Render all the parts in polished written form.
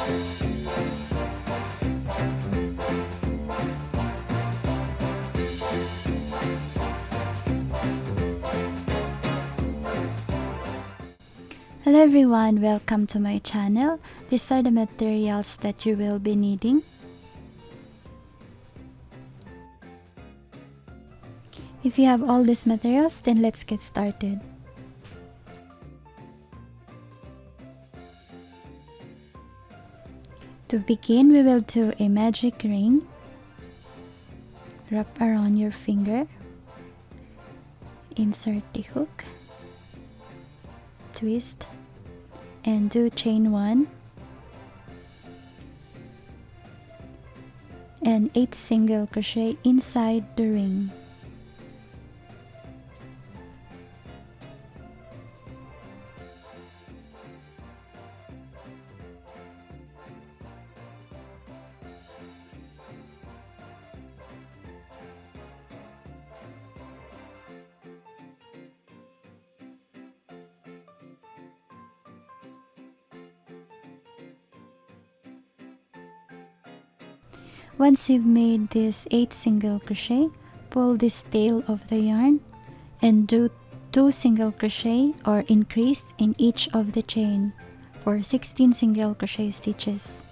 Hello everyone, welcome to my channel. These are the materials that you will be needing. If you have all these materials, then let's get started. To begin, we will do a magic ring. Wrap around your finger. Insert the hook. Twist. And do chain 1 and 8 single crochet inside the ring. Once you've made this 8 single crochet, pull this tail of the yarn and do 2 single crochet or increase in each of the chain for 16 single crochet stitches.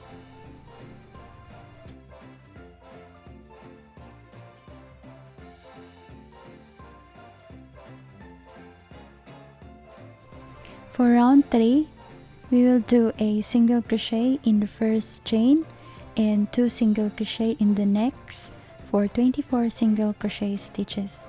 For round 3, we will do a single crochet in the first chain and 2 single crochet in the next for 24 single crochet stitches.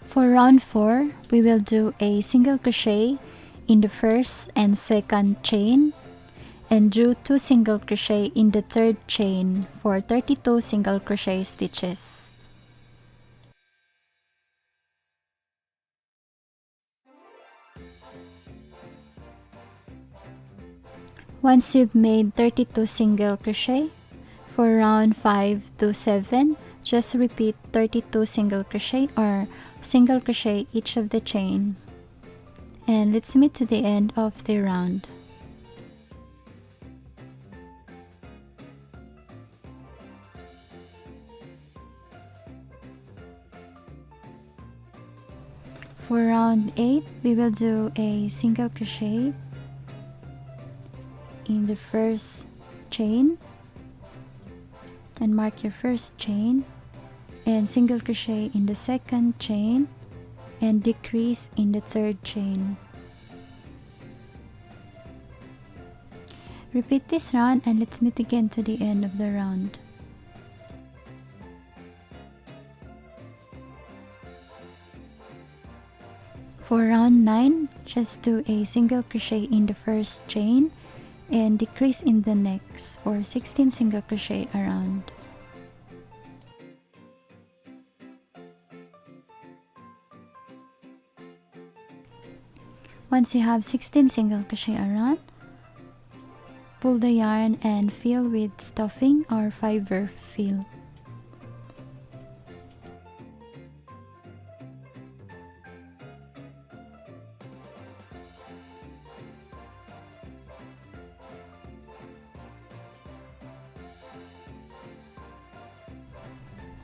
For round 4, we will do a single crochet in the first and second chain and do 2 single crochet in the third chain for 32 single crochet stitches. Once you've made 32 single crochet, for round 5 to 7, just repeat 32 single crochet or single crochet each of the chain. And let's meet to the end of the round. For round 8, we will do a single crochet in the first chain and mark your first chain, and single crochet in the second chain and decrease in the third chain. Repeat this round and let's meet again to the end of the round. For round 9, just do a single crochet in the first chain and decrease in the next for 16 single crochet around. Once you have 16 single crochet around, pull the yarn and fill with stuffing or fiber fill.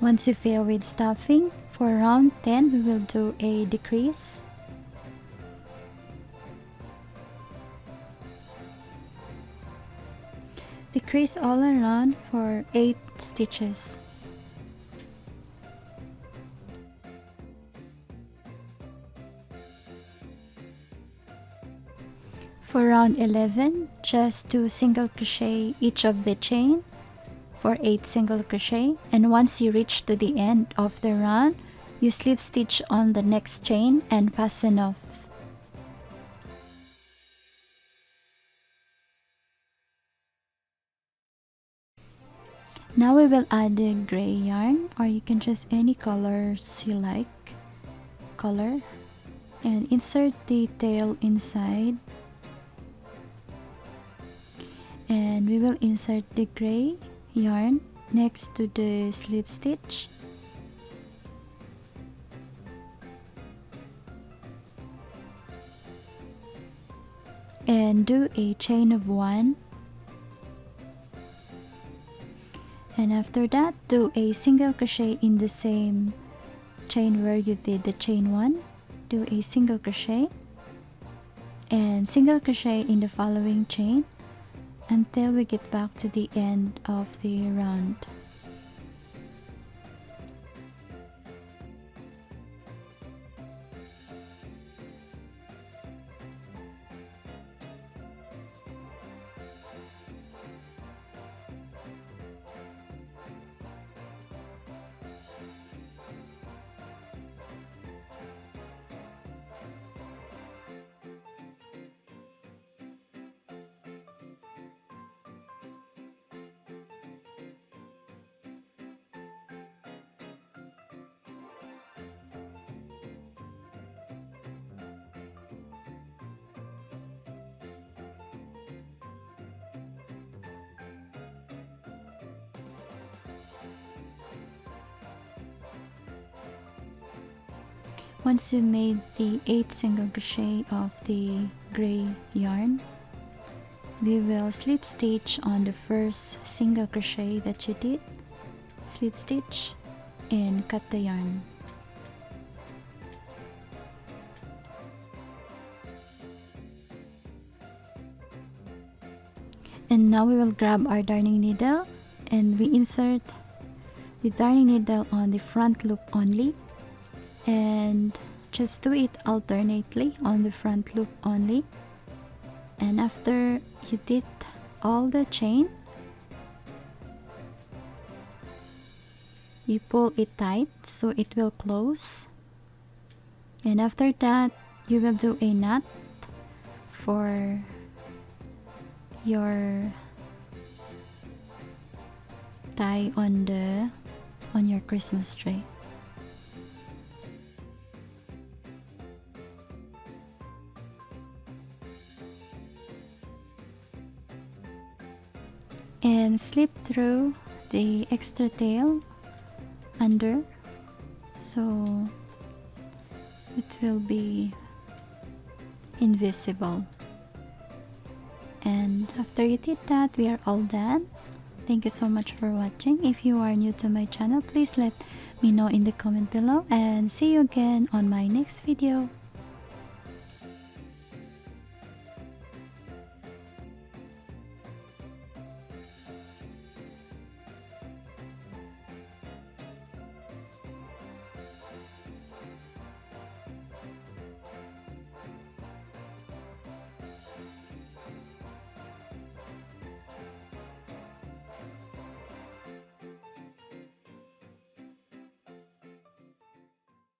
Once you fill with stuffing, for round 10 we will do a decrease. Decrease all around for 8 stitches. For round 11, just do single crochet each of the chain for 8 single crochet, and once you reach to the end of the round, you slip stitch on the next chain and fasten off. Now we will add the gray yarn, or you can choose any colors you like, and insert the tail inside, and we will insert the gray yarn next to the slip stitch. And do a chain of 1, and after that do a single crochet in the same chain where you did the chain 1. Do a single crochet and single crochet in the following chain until we get back to the end of the round. Once you made the 8 single crochet of the gray yarn, we will slip stitch on the first single crochet that you did, slip stitch, and cut the yarn. And now we will grab our darning needle and we insert the darning needle on the front loop only, and just do it alternately on the front loop only. And after you did all the chain, you pull it tight so it will close, and after that you will do a knot for your tie on your Christmas tree. And slip through the extra tail under so it will be invisible. And after you did that, we are all done. Thank you so much for watching. If you are new to my channel, please let me know in the comment below, and see you again on my next video.